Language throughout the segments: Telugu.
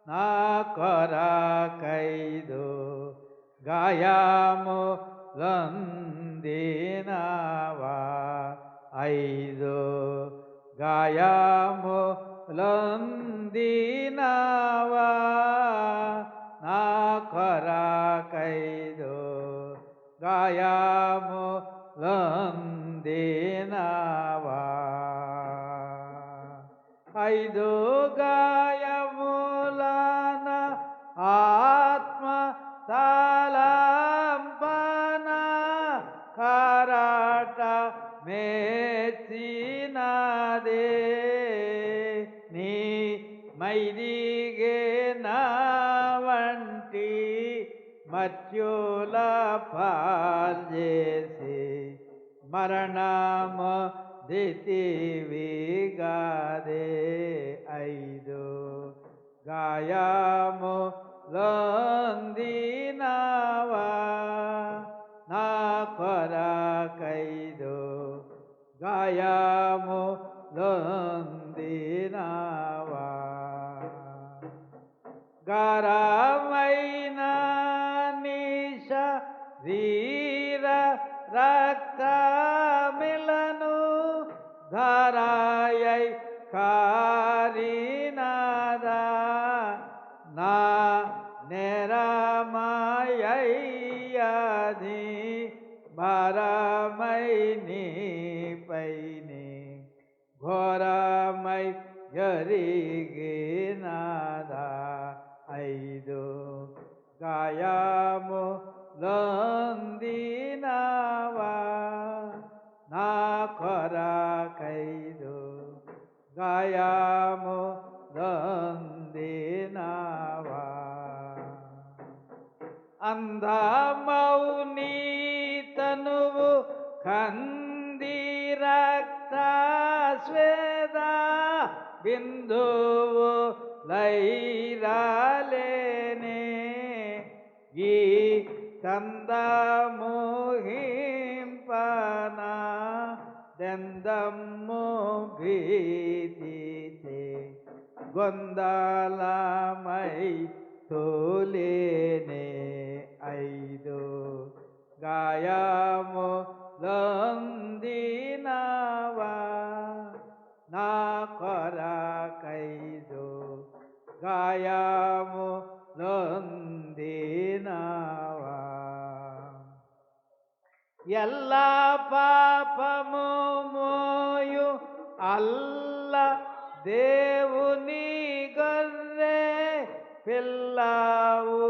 నా కొరకైదు గాయములొందినవా ఐదు గాయములొందినవా నా కొరకైదు గాయములొందినవా ఐదు గాయములన ఆత్మ తలంపన కరాట మెచ్చినదే నీ మైదిగే నా వంటి మత్యుల పాల్చేసి మరణము దితివిగాదే ఐదు గాయములొందినవా నా కొరకైదు గాయములొందినవా గరమైన నిశ ధీర రక్తమిలను ధరాయై కారినదా నా నెరమయ్యది భారమై నీపైని ఘోరమై జరిగినదా ఐదు గాయములొందినవా నా కొరకైదు గాయములొందినవా అందమౌని తనువు కంది రక్త స్వేద బిందువు లైరాలేనే ఈ కందముహింపన దెందమ్ము భీతితే గొందలమై తోలేనే ఐదు గాయములొందినవా నా కొరకైదు గాయములొందినవా ఎల్లా పాపము మోయు అల్ల దేవుని గొర్రె పిల్లవు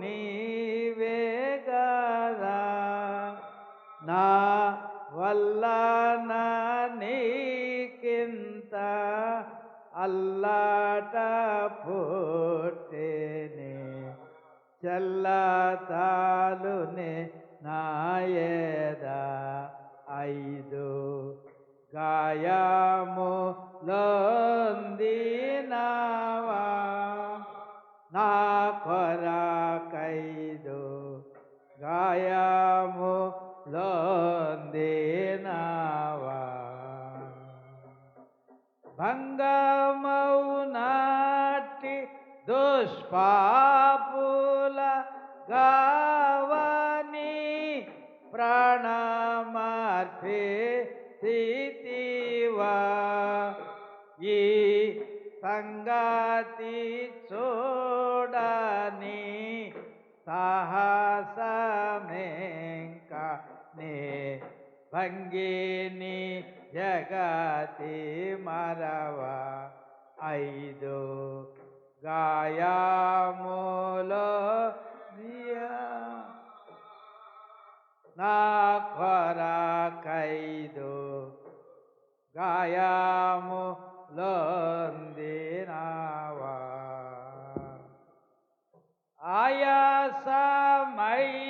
నీవే గదా నా వల్ల నీకింత అల్లాట పుట్టేనే చల్లతాలునే నాయద ఐదు గాయములొందినవా నా కొరకైదు గాయములొందినవా భంగమౌనాటి దుష్పాపుల గావని ప్రాణమార్పితివా ఈ సంగతి చూడని సాహసమేంకా నే భంగిని జగతి మరవా ఐదు గాయములో నా కొరకైదు గాయములొందినవా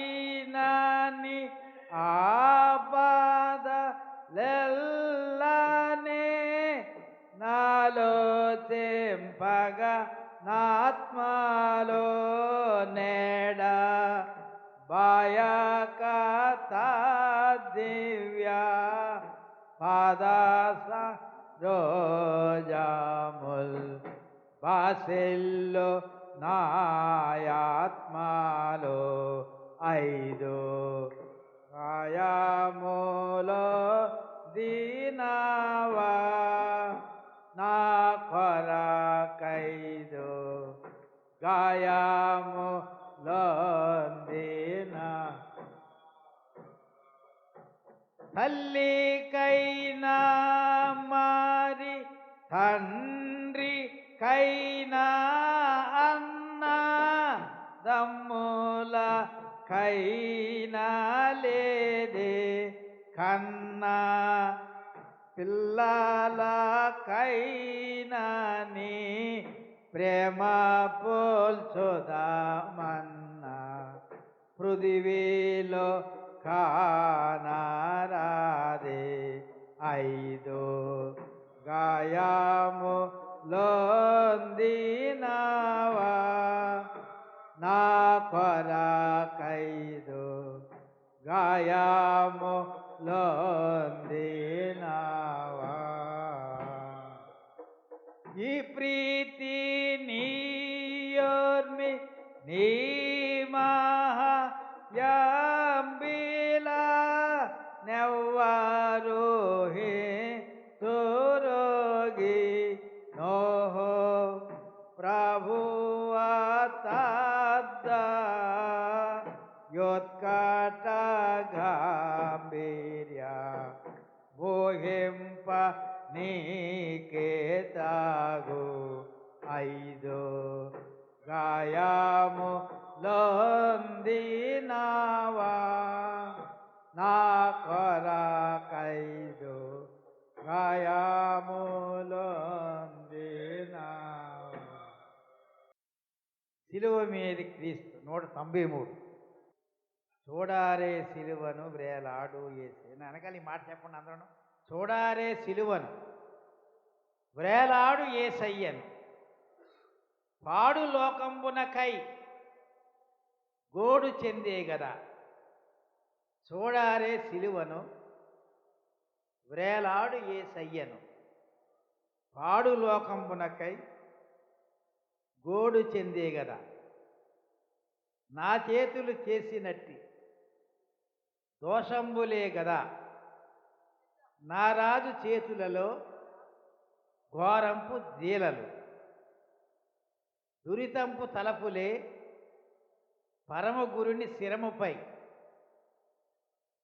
ఆయాసమైనని ఆపదలెల్లనే నాలో తెంపగా నాత్మలో నేడ బాయకత దివ్య పాదాస రోజాముల్ బాసిల్లో నాయాత్మలో ఐదు కాయములో దీనవా నా కొరకైదు గాయములొందిన తల్లికైనా మారి తండ్రికైనా అన్న దమ్ముల కైనా లేదే కన్నా పిల్లలకైనా నీ ప్రేమ పోల్చుదామన్నా పృథివీలో కానరాదే ఐదు గాయములొందినవా నా కొరకైదు గాయములొందినవా ఈ ప్రీతి నీయోర్మి నీ మహాయంబిలా నెవ్వారు తురోగి నోహో ప్రభువతాద్ద యోత్కట గాంభీర్య భోహింప నీకే తాగు ఐదు గాయములొందినవా నా కొరకైదు గాయములొందినవా. సిలువ మీద క్రీస్తు 193. చూడారే సిలువను వ్రేలాడు యేసే. వెనకాల ఈ మాట చెప్పండి అందరూ. చూడారే సిలువను వ్రేలాడు యేసయ్యను పాడు లోకంబునకై గోడు చెందే గదా. చూడారే సిలువను వ్రేలాడు యేసయ్యను పాడు లోకంబునకై గోడు చెందే గదా. నా చేతులు చేసినట్టి దోషంబులే గదా నా రాజు చేతులలో ఘోరంపు జీలలు. దురితంపు తలపులే పరమగురుని శిరముపై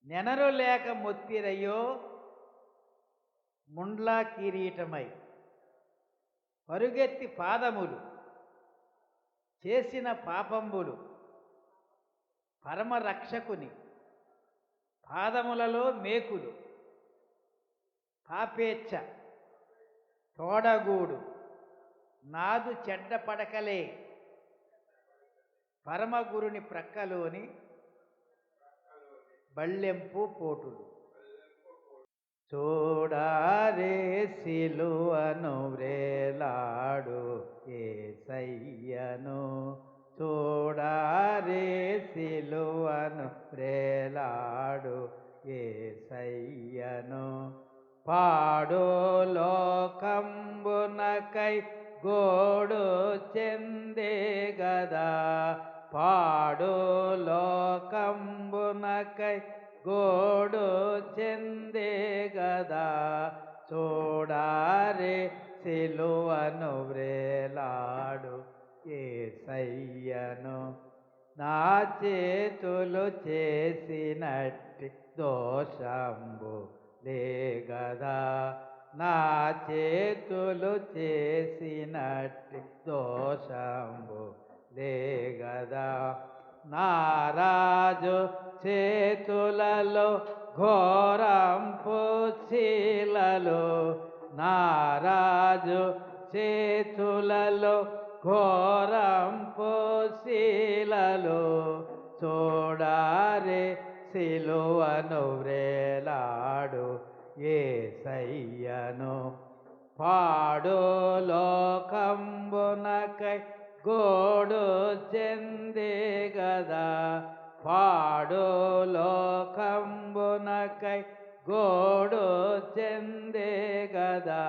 నెనరు లేక మొత్తిరయ్యో ముండ్లా కిరీటమై. పరుగెత్తి పాదములు చేసిన పాపంబులు పరమరక్షకుని పాదములలో మేకులు. పాపేచ్ఛ తోడగూడు నాదు చెడ్డ పడకలే పరమగురుని ప్రక్కలోని బళ్ళెంపు పోటులు. చూడారే సిలువను వ్రేలాడు యేసయ్యను చూడారే సిలువను వ్రేలాడు యేసయ్యను పాడు లోకంబునకై గోడు చెందే గదా. పాడు లోకంబునకై గోడు చెందే గదా. చూడారే సిలువను వ్రేలాడు యేసయ్యను నా చేతులు చేసినట్టి దోషంబు లేగదా. నా చేతులు చేసినట్టి దోషంబు లేగదా. నారాజు చేతులలో ఘోరంపు శీలలు. నారాజు చేతులలో ఘోరంపు శీలలు. చూడారే సిలువను వ్రేలాడు యేసయ్యను పాడు లోకంబునకై గోడు చెందే గదా. పాడు లోకంబునకై గోడు చెందే గదా.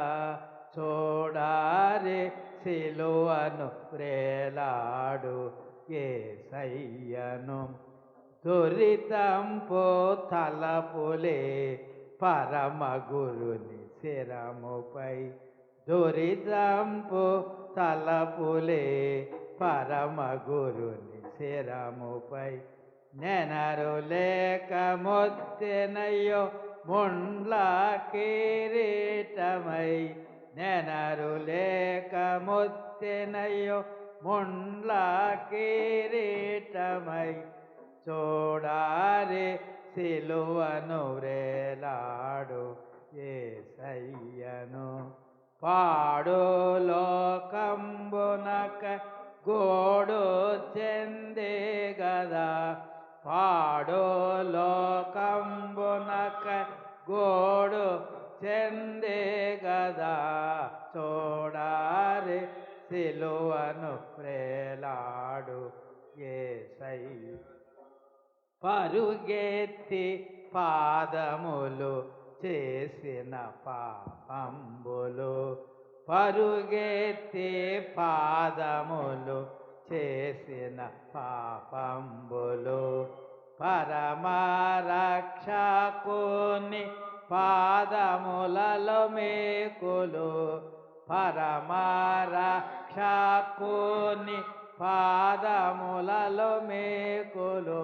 చూడారే సిలువను వ్రేలాడు యేసయ్యను దురితంపు తలపులే పరమ గురుని శిరముపై దురితంపు తలపులే పరమ గురుని శిరముపై నెనరు లేక మొత్తెనయ్యో ముండ్ల కిరీటమై నెనరు లేక మొత్తెనయ్యో ముండ్ల కిరీటమై చూడారి సిలువను వ్రేలాడు యేసయ్యను పాడు లోకంబునక గోడు చెందే గదా పాడు లోకంబునక గోడు చెందే గదా చూడారి సిలువను వ్రేలాడు యేసయ్య పరుగెత్తి పాదములు చేసిన పాపంబులు పరుగెత్తి పాదములు చేసిన పాపంబులు పరమరక్షకుని పాదములలో మేకులు పరమరక్షకుని పాదములలో మేకులు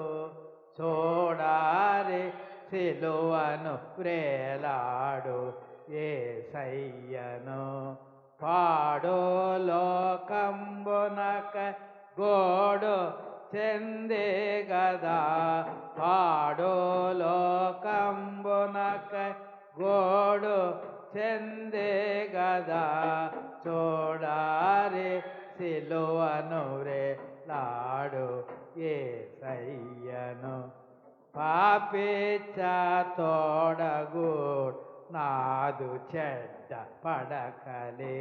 చూడారి సిలువను వ్రేలాడు యేసయ్యను పాడు లోకంబునక గోడు చెందే గదా పాడు లోకంబునక గోడు చెందే గదా చూడారి సిలువను వ్రేలాడు యేసయ్యను పాపిచ్చ తోడగూడ్ నాదు చెడ్డ పడకలే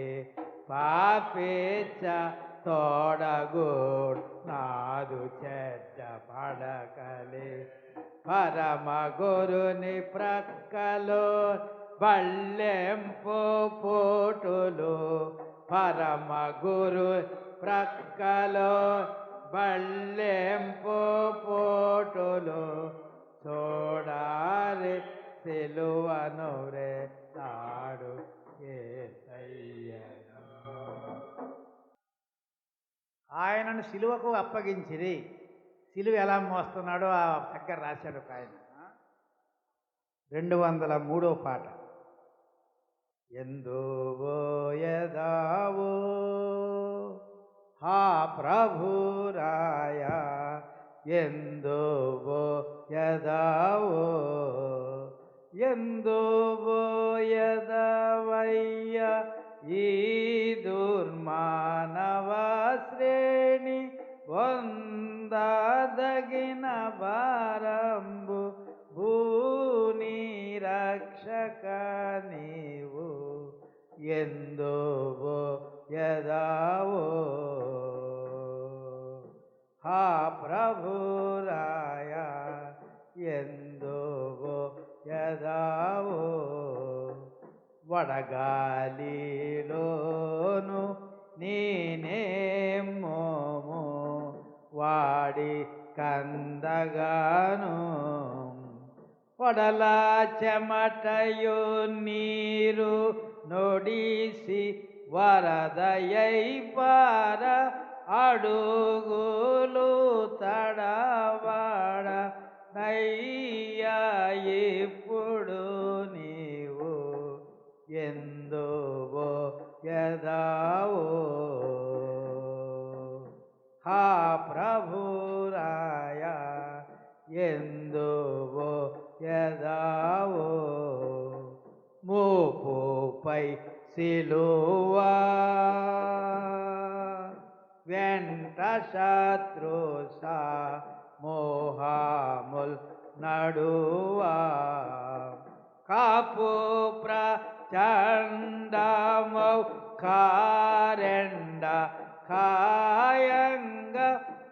పాపిచ్చ తోడగూడ్ నాదు చెడ్డ పడకలే పరమ గురుని ప్రక్కలో బళ్ళెంపు పోటులు పరమ గురు ప్రక్కలో బళ్ళెంపు పోటులు చూడాలి సిలువను వ్రేలాడు యేసయ్యను ఆయనను సిలువకు అప్పగించిరి సిలువ ఎలా మోస్తున్నాడో ఆ దగ్గర రాశాడు ఒక ఆయన 203వ పాట ఎందు పోయదావో హా ప్రభురాయ ఎందు పోయదావో ఎందు పోయదవయ్య ఈ దుర్మానవ శ్రేణి వందదగిన భారంబు భూని రక్షక నీవు ఎందు పోయదావో హా ప్రభురాయ ఎందు పోయదావో వడగాలిలోను నేనేమోము వాడి కందగాను వడల చెమటయు నీరు నొడిసి వరదయై పార అడుగులు తడవాడ నయ్యా ఇప్పుడు నీవు ఎందు పోయదావో హా ప్రభురాయ ఎందు పోయదావో మోపుపై సిలువా వెంట శత్రుస మోహముల్ నడువా కాపు ప్రచండమౌ కారెండ కాయంగ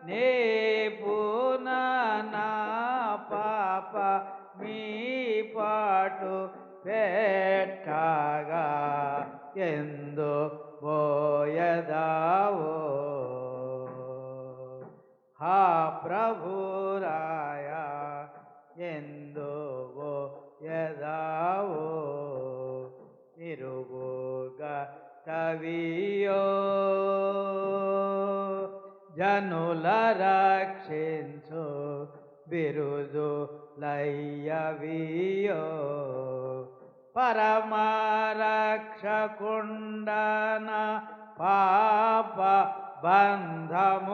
నేపున నా పాప మీ పాటు పెట్టగా ఎందు పోయదావో హా ప్రభురాయ ఎందు పోయదావో నిరుగుగా కవియో జనుల రక్షించు బిరుదు లయ్యవియో పరమరక్షకుండన పాప బంధములవియో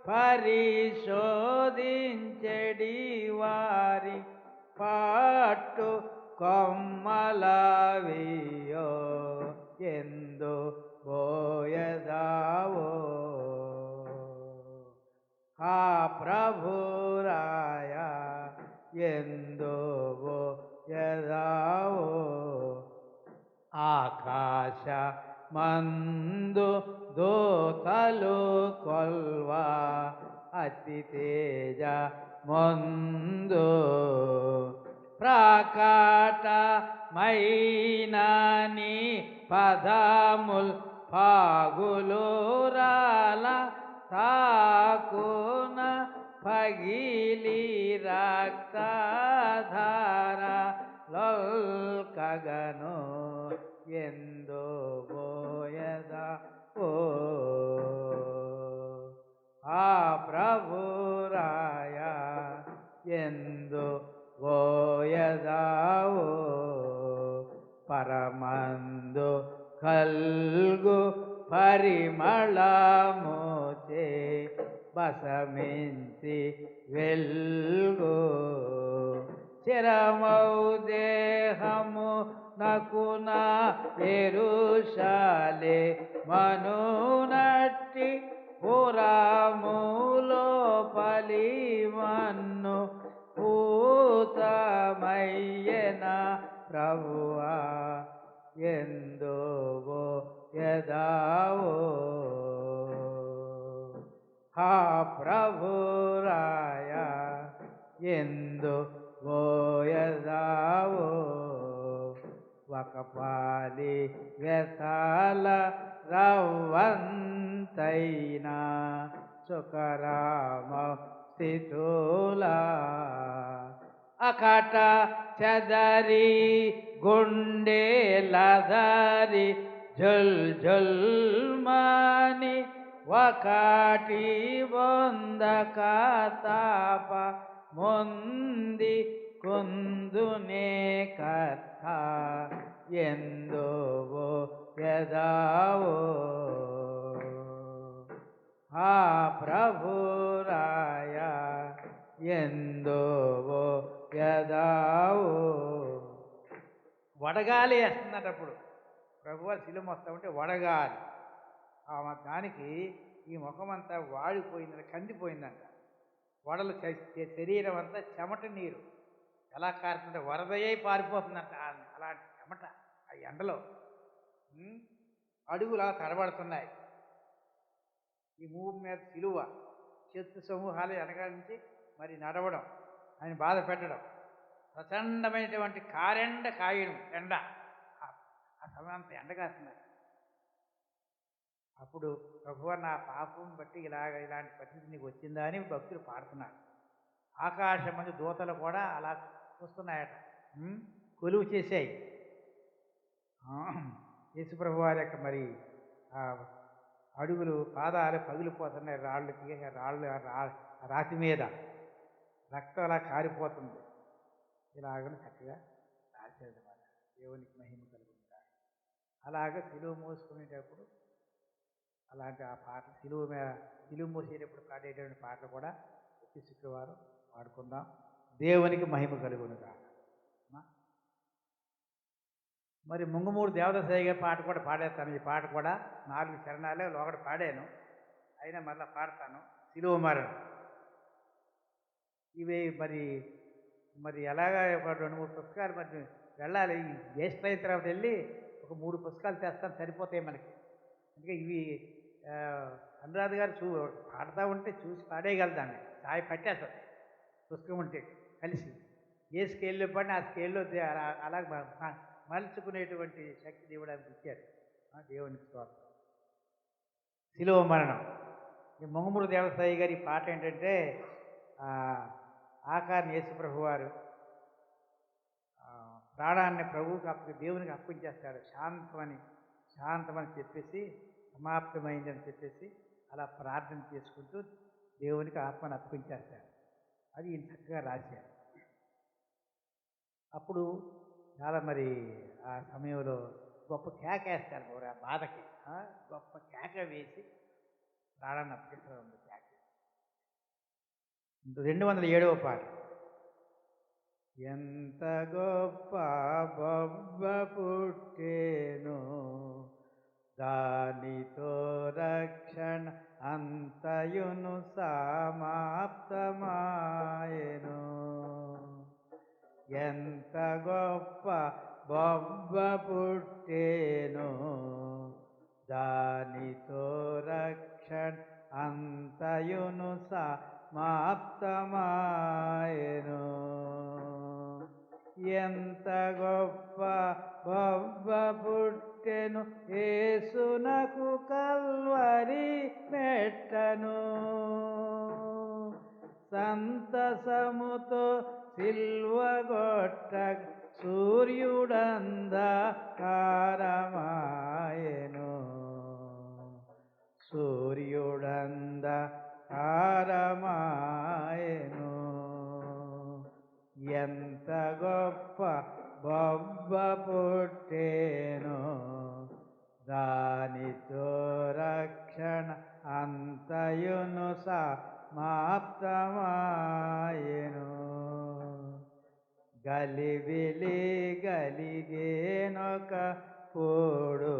పరిశోధించెడి వారి పట్టు కొమ్మలవియో ఎందు పోయదావో హా ప్రభురాయ ఎందు పోయదావో ఆకాశ మందు దూతలు కొల్వా అతి తేజ ముందు ప్రకటమైనని పదముల్ పాగులు రాల తాకున పగిలి రక్తధార లల్కగను ఎందు పోయదా ఓ ఆ ప్రభురాయ ఎందు పోయదావో పరమందు కల్గు పరిమళముచే బసమించి వెల్గు చిరమౌ దేహము నకున ఎరుషాలే మనునట్టి పురములో పలిమన్ను పూతమయ్యన ప్రభువా ఎందు పోయదావో హా ప్రభురాయ ఎందు పోయదావో ఒక పాలి వ్యసాల రవ్వంతైనా సుఖరామ స్థితులా అకట చదరి గుండెలదరి జల్ జల్మాని ఒకటి వందక తాప ముంది కుందునే కథ ఎందు పోయదావో ఆ ప్రభురాయ ఎందు పోయదావో వడగాలి వేస్తున్నటప్పుడు ప్రభువా శిలువ వస్తా ఉంటే వడగాలి దానికి ఈ ముఖమంతా వాడిపోయిందంట, కందిపోయిందంట. వడలు శరీరం అంతా చెమట నీరు ఎలా కారుతుంటే వరదయ్యి పారిపోతుందంట. అలాంటి చెమట ఆ ఎండలో అడుగులా తడబడుతున్నాయి. ఈ మూడు మీద సిలువ శత్రు సమూహాలు వెనకాల నుంచి మరి నడవడం, ఆయన బాధ పెట్టడం, ప్రచండమైనటువంటి కారెండ కాయడం, ఎండ ఆ సమయం అంతా ఎండ కాస్తున్నాయి. అప్పుడు ప్రభువా నా పాపం బట్టి ఇలాంటి పరిస్థితి నీకు వచ్చిందా అని భక్తులు పాడుతున్నారు. ఆకాశం మంది దూతలు కూడా అలా చూస్తున్నాయట, కొలువు చేశాయి. యేసుప్రభు వారి యొక్క మరి అడుగులు పాదాలు పగిలిపోతున్నాయి, రాతి మీద రక్తం అలా కారిపోతుంది. ఇలాగని చక్కగా రాసేదన్నమాట. దేవునికి మహిమ కలుగుతుంది. అలాగ సిలువ మోసుకునేటప్పుడు అలాంటి ఆ పాటలు సిలువ మోసేటప్పుడు పాడేటువంటి పాటలు కూడా ప్రతి శుక్రవారం పాడుకుందాం. దేవునికి మహిమ కలుగునుగా. మరి ముంగమూడు దేవదాసయ్య పాట కూడా పాడేస్తాను. ఈ పాట కూడా 4 చరణాలే ఒకటి పాడాను, అయినా మళ్ళీ పాడతాను. సిలువ మరణం ఇవి మరి ఎలాగా 2-3 పుస్తకాలు మరి వెళ్ళాలి. జ్యేష్ఠ అయిన తర్వాత వెళ్ళి ఒక 3 పుస్తకాలు తెస్తాను, సరిపోతాయి మనకి. అందుకే ఇవి అనురాధ గారు పాడుతూ ఉంటే చూసి పాడేయగలుగుతాను. సాయి పట్టేస్తుంది పుస్తకం ఉంటే కలిసి. ఏ స్కేల్లో పడినా ఆ స్కేల్లో అలా మలుచుకునేటువంటి శక్తి దేవుడు ఇచ్చారు. దేవునికి స్తోత్రం. శిలువ మరణం. ఈ మొంగుమూడి దేవసాయి గారి పాట ఏంటంటే ఆకారం యేసుప్రభు వారు ప్రాణాన్ని ప్రభువుకి దేవునికి అప్పగించేస్తాడు. శాంతమని చెప్పేసి సమాప్తమైందని చెప్పేసి అలా ప్రార్థన చేసుకుంటూ దేవునికి ఆత్మని అప్పగించేస్తాడు. అది ఈయన చక్కగా రాశారు. అప్పుడు చాలా మరి ఆ సమయంలో గొప్ప కేక వేస్తారు మరి ఆ బాధకి. గొప్ప కేక వేసి ప్రాణాన్ని అప్పగిస్తారు. కేక 207వ పాట. ఎంత గొప్ప బొబ్బ పుట్టేను, దానితో రక్షణ అంతయును సమాప్తమాయెను. ఎంత గొప్ప బొబ్బ పుట్టేను, దానితో రక్షణ అంతయును సమాప్తమాయెను. ఎంత గొప్ప బొబ్బ పుట్టెను, యేసునకు కల్వరి మెట్టను. సంతసముతో సిల్వగొట్ట సూర్యుడంధకారమాయెను. సూర్యుడంధకారమాయెను. ఎంత గొప్ప బొబ్బ పుట్టేను, దానితో రక్షణ అంతయును సమాప్తమాయెను. గలిబిలి గలిగేనొక పోడు,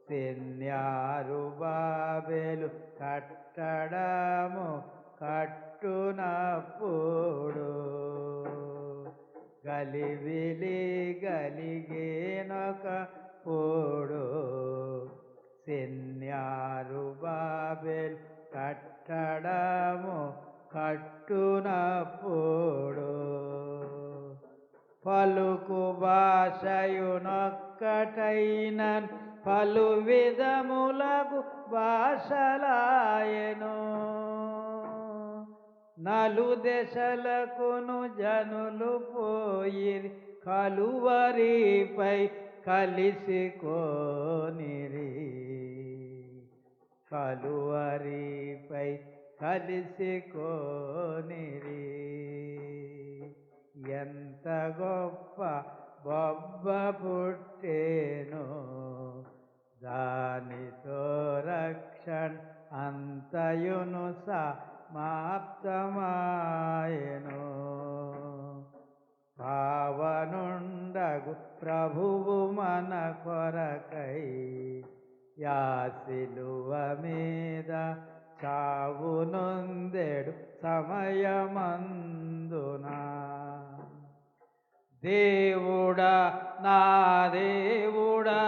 సెన్యారు బాబెలు కట్టడము కట్టునప్పుడు. గలిబిలి గలిగేనొక పోడు, సెన్యారు బాబెలు కట్టడము కట్టునప్పుడు. పలుకు భాషయునొక్కటైనన్ పలు విధములకు భాషలాయెను. నలుదెశలకును జనులు పోయిరి, కలువరిపై కలిసికోనిరి. కలువరిపై కలిసికోనిరి. ఎంత గొప్ప బొబ్బ పుట్టేను, దానితో రక్షణ అంతయును సమాప్తమాయెను. పావనుండగు ప్రభువు మన కొరకై యా శిలువ మీద చావు నొందెడు సమయమందునా. దేవుడా నా దేవుడా,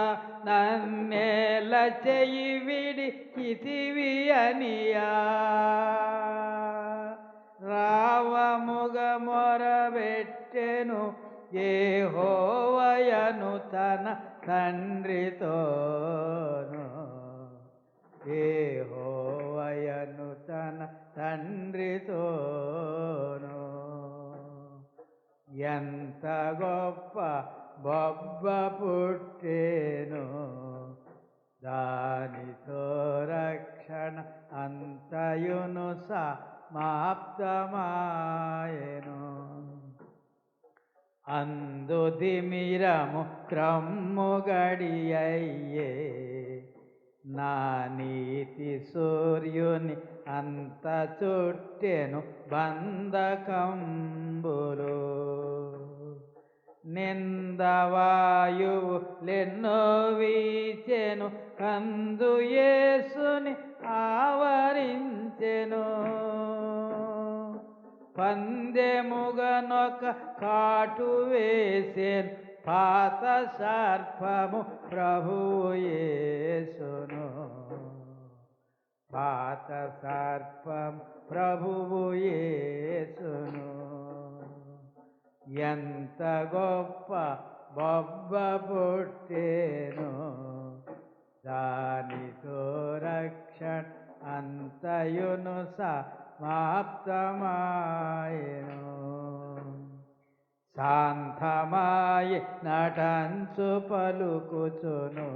నన్నేల చెయ్యి విడిచితివి అనియా. రావముగ మొరబెట్టెను యెహోవాయను తన తండ్రితోను. యెహోవాయను తన తండ్రితోను. ఎంత గొప్ప బొబ్బ పుట్టేను, దానితో రక్షణ అంతయును సమాప్తమాయెను. అందు దిమిరము క్రమ్ము గడియయ్యే, నా నీతి సూర్యుని అంత చుట్టెను బంధకంబులు. నిందవాయువు లెన్నో వీచెను, కందు యేసుని ఆవరించెను. పందెముగనొక కాటు వేసెను, పాత సర్పము ప్రభువు యేసును. పాత సర్పం ప్రభువు యేసును. ఎంత గొప్ప బొబ్బ పుట్టేను, దానితో రక్షణ అంతయును సమాప్తమాయెను. శాంతమాయి నటంచు పలుకుచును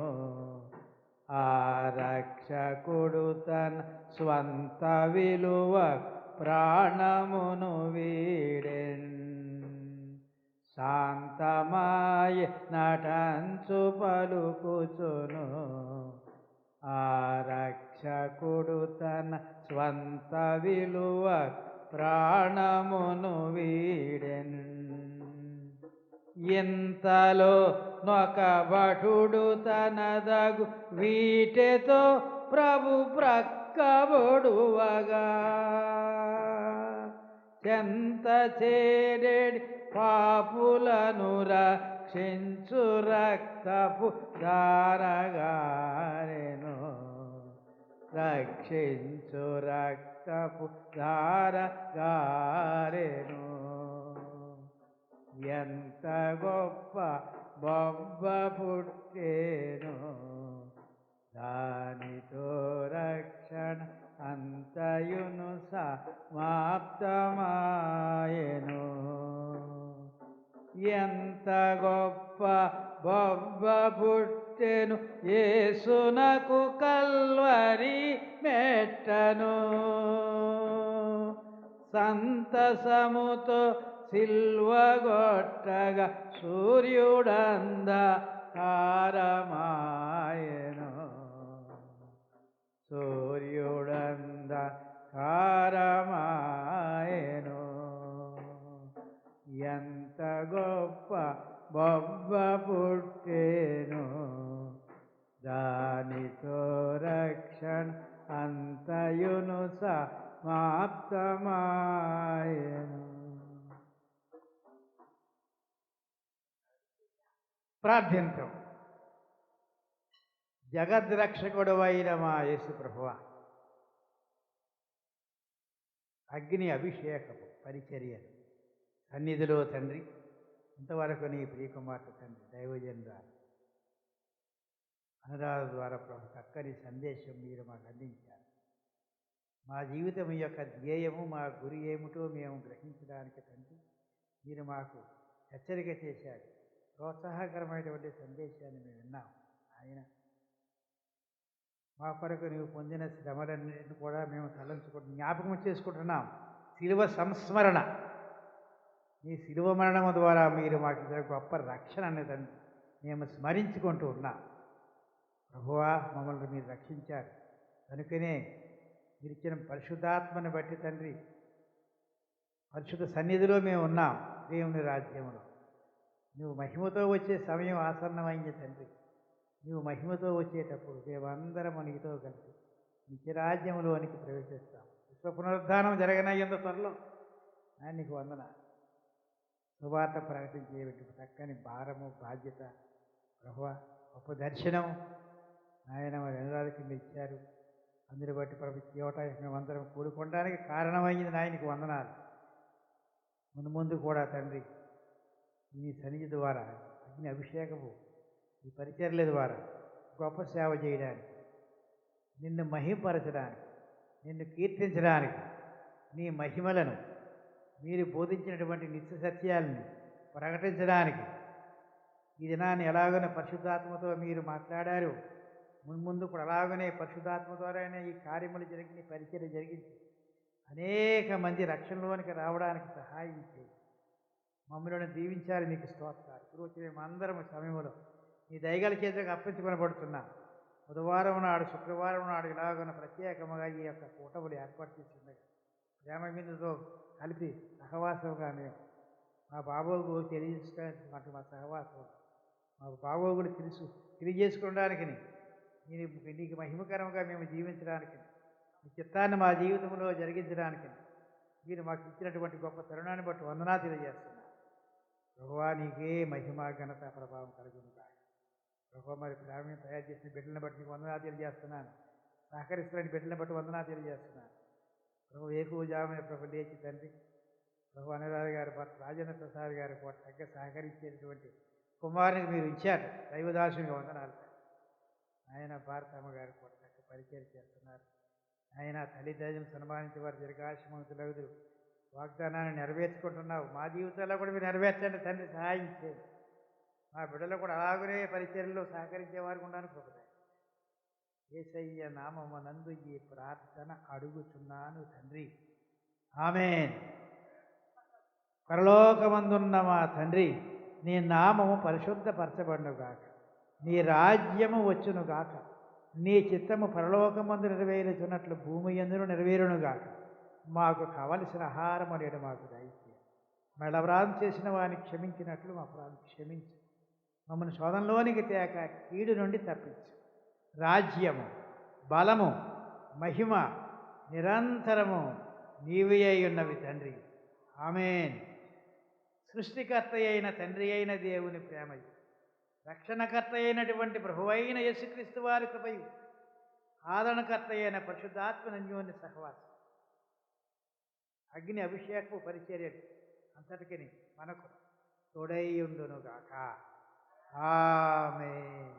ఆ రక్షకుడు తన స్వంత విలువ ప్రాణమును వీడెన్. శాంతమాయి నటంచు పలుకుచును ఆ రక్షకుడు తన స్వంత విలువ ప్రాణమును వీడెన్. ఇంతలో నొక భటుడు తనదగు వీటెతో ప్రభు ప్రక్కబొడువగా చెంత చేరెడి పాపులను రక్షించు రక్తపు ధారగారెను. రక్షించు రక్తపు ధారగారెను. ఎంత గొప్ప బొబ్బ పుట్టేను దానితో రక్షణ అంతయును సమాప్తమాయెను. ఎంత గొప్ప బొబ్బ పుట్టెను యేసునకు కల్వరి మెట్టను. సంతసముతో సిల్వగొట్టగా సూర్యుడంధకారమాయెను. సూర్యుడంధకారమాయెను. ఎంత గొప్ప బొబ్బ పుట్టెను దానితో రక్షణ అంతయును సమాప్తమాయెను. ప్రార్థించం. జగద్రక్షకుడు అయిన మా యేసు ప్రభువా, అగ్ని అభిషేకము పరిచర్య సన్నిధిలో తండ్రి, ఇంతవరకు నీ ప్రియకుమార్తె తండ్రి దైవజనుల అనురాధ ద్వారా ప్రభు చక్కని సందేశం మీరు మాకు అందించారు. మా జీవితం యొక్క ధ్యేయము, మా గురి ఏమిటో మేము గ్రహించడానికి తండ్రి మీరు మాకు హెచ్చరిక చేశారు. ప్రోత్సాహకరమైనటువంటి సందేశాన్ని మేము విన్నాం. ఆయన మా కొరకు నీవు పొందిన శ్రమలన్నింటినీ కూడా మేము జ్ఞాపకం చేసుకుంటున్నాం. శిలువ సంస్మరణ, నీ శిలువ మరణము ద్వారా మీరు మాకు ఇచ్చిన గొప్ప రక్షణ అనేదండి మేము స్మరించుకుంటూ ఉన్నాం. ప్రభువా, మమ్మల్ని మీరు రక్షించారు కనుకనే మీరు ఇచ్చిన పరిశుద్ధాత్మని బట్టి తండ్రి పరిశుద్ధ సన్నిధిలో మేము ఉన్నాం. దేవుని రాజ్యంలో నువ్వు మహిమతో వచ్చే సమయం ఆసన్నమైంది తండ్రి. నువ్వు మహిమతో వచ్చేటప్పుడు మేమందరము నీతో కలిసి నిత్యరాజ్యంలోనికి ప్రవేశిస్తాం. విశ్వ పునరుద్ధానం జరగనయ్యేంత త్వరలో నీకు వందన. సువార్త ప్రకటించేటువంటి చక్కని భారము, బాధ్యత ప్రభువా, గొప్ప దర్శనం ఆయన మరి అనురాధ కింద ఇచ్చారు. అందుని బట్టి ప్రభు చోట మేమందరం కూడుకోవడానికి కారణమైంది నాయనకి వందనాలు. ముందు ముందు కూడా తండ్రి ఈ సన్నిధి ద్వారా అగ్ని అభిషేకము ఈ పరిచర్ల ద్వారా గొప్ప సేవ చేయడానికి, నిన్ను మహిమపరచడానికి, నిన్ను కీర్తించడానికి, నీ మహిమలను మీరు బోధించినటువంటి నిత్య సత్యాలని ప్రకటించడానికి ఈ దినాన్ని ఎలాగనే పరిశుద్ధాత్మతో మీరు మాట్లాడారు. మున్ముందు కూడా అలాగనే పరిశుద్ధాత్మ ద్వారానే ఈ కార్యములు జరిగి పరిచర్య జరిగించి అనేక మంది రక్షణలోనికి రావడానికి సహాయం చేయి. మమ్మల్ని దీవించాలి. నీకు స్తోత్రాలు. ఇప్పుడు వచ్చి మేమందరం సమయంలో నీ దయగల చేతకు అప్పగించుకొనబడుతున్నాం. బుధవారం నాడు, శుక్రవారం నాడు ఇలాగన ప్రత్యేకంగా ఈ యొక్క కూటములు ఏర్పాటు చేసిండగా ప్రేమ మీదతో కలిపి సహవాసంగా మేము మా బాబోగు తెలియజేసుకోవడానికి మా సహవాసం మా బాబోగులు తెలియజేసుకోవడానికి నీకు మహిమకరంగా మేము జీవించడానికి నీ చిత్తాన్ని మా జీవితంలో జరిగించడానికి మీరు మాకు ఇచ్చినటువంటి గొప్ప తరుణాన్ని బట్టి వందనా తెలియజేస్తున్నా. ప్రభువా, నీకే మహిమ, ఘనత, ప్రభావం కలుగునుగా. ప్రభువా, మరి ప్రేమను తయారు చేసిన బిడ్డలను బట్టి నీకు వందనా తెలియజేస్తున్నాను. సహకరిస్తున్న బిడ్డలను బట్టి వందనా తెలియజేస్తున్నాను. ప్రభు ఏకూజామైన ప్రభు లేచి తండ్రి ప్రభు అనురాధ గారి భర్త రాజేంద్ర ప్రసాద్ గారి కూడా తగ్గ సహకరించేటటువంటి కుమారునికి మీరు ఇచ్చారు. దైవదాసునిగా వందనాలు. ఆయన భారతమ్మ గారు కూడా చక్కగా పరిచయం చేస్తున్నారు. ఆయన తల్లిదండ్రులను సన్మానించే వారు దీర్ఘాయుష్మంతులగుదు. వాగ్దానాన్ని నెరవేర్చుకుంటున్నావు. మా జీవితాల్లో కూడా మీరు నెరవేర్చండి తండ్రి, సహాయం చేయండి. మా బిడ్డలు కూడా అలాగనే పరిచర్యలో సహకరించే వారికి ఉండాలని కృపద. యేసయ్య నామమునందు ఈ ప్రార్థన అడుగుచున్నాను తండ్రి, ఆమేన్. పరలోకమందున్న మా తండ్రి, నీ నామము పరిశుద్ధపరచబడునుగాక, నీ రాజ్యము వచ్చునుగాక, నీ చిత్తము పరలోకమందు నెరవేరుచున్నట్లు భూమి యందును నెరవేరునుగాక. మాకు కావలసిన ఆహారం అనేది మాకు దయచేయండి. మళ్ళీ అపరాధం చేసిన వారిని క్షమించినట్లు మా అపరాధం క్షమించు. మమ్మల్ని శోధనలోనికి తేక కీడు నుండి తప్పించు. రాజ్యము, బలము, మహిమ నిరంతరము నీవే అయి ఉన్నవి తండ్రి, ఆమేన్. సృష్టికర్త అయిన తండ్రి అయిన దేవుని ప్రేమయు, రక్షణకర్త అయినటువంటి ప్రభువైన యేసుక్రీస్తు వారి కృపయు, ఆదరణకర్త అయిన పరిశుద్ధాత్మ అన్యోన్య సహవాసం, అగ్ని అభిషేకపు పరిచర్యలు అంతటికి మనకు తోడై ఉండునుగాక. ఆమేన్.